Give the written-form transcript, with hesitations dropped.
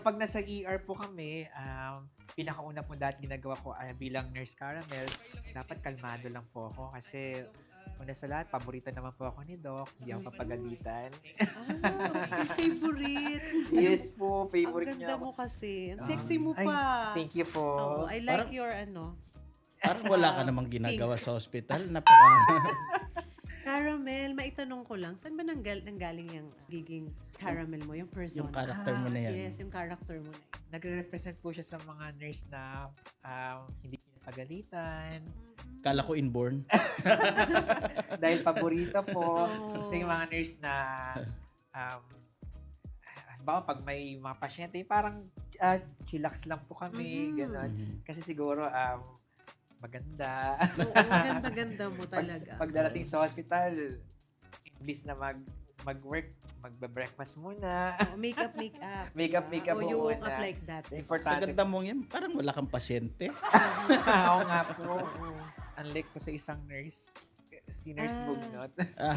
pag nasa ER po kami, pinakauna po dati ginagawa ko bilang Nurse Caramel, dapat kalmado lang po ako kasi una sa lahat, paborito naman po ako ni Doc. Hindi ako papagalitan. Favorite. Yes po, Ang favorite ganda niya mo ako. kasi. Ang sexy mo Ay, pa. thank you po. Oo, I like your Parang wala ka namang ginagawa sa ospital. Caramel, maitanong ko lang, saan ba nanggaling yung giging caramel mo, yung persona? Yung character mo na yan. Yes, yung character mo na yan. Nagre-represent po siya sa mga nurse na hindi pinapagalitan. Kala ko inborn. Dahil paborito po. Oh. Kasi yung mga nurse na halimbawa pag may mga pasyente, parang chillax lang po kami. Ganon. Kasi siguro maganda. Oo, ganda-ganda mo talaga. Pag darating sa hospital, imbis na mag-work, magbe-breakfast muna. Oh, makeup. Makeup Oh, you woke muna. up like that. Sa Importante. ganda mong yan, parang wala kang pasyente. Oo nga po. Unlike ko sa isang nurse, si Nurse Bugnot. Oh,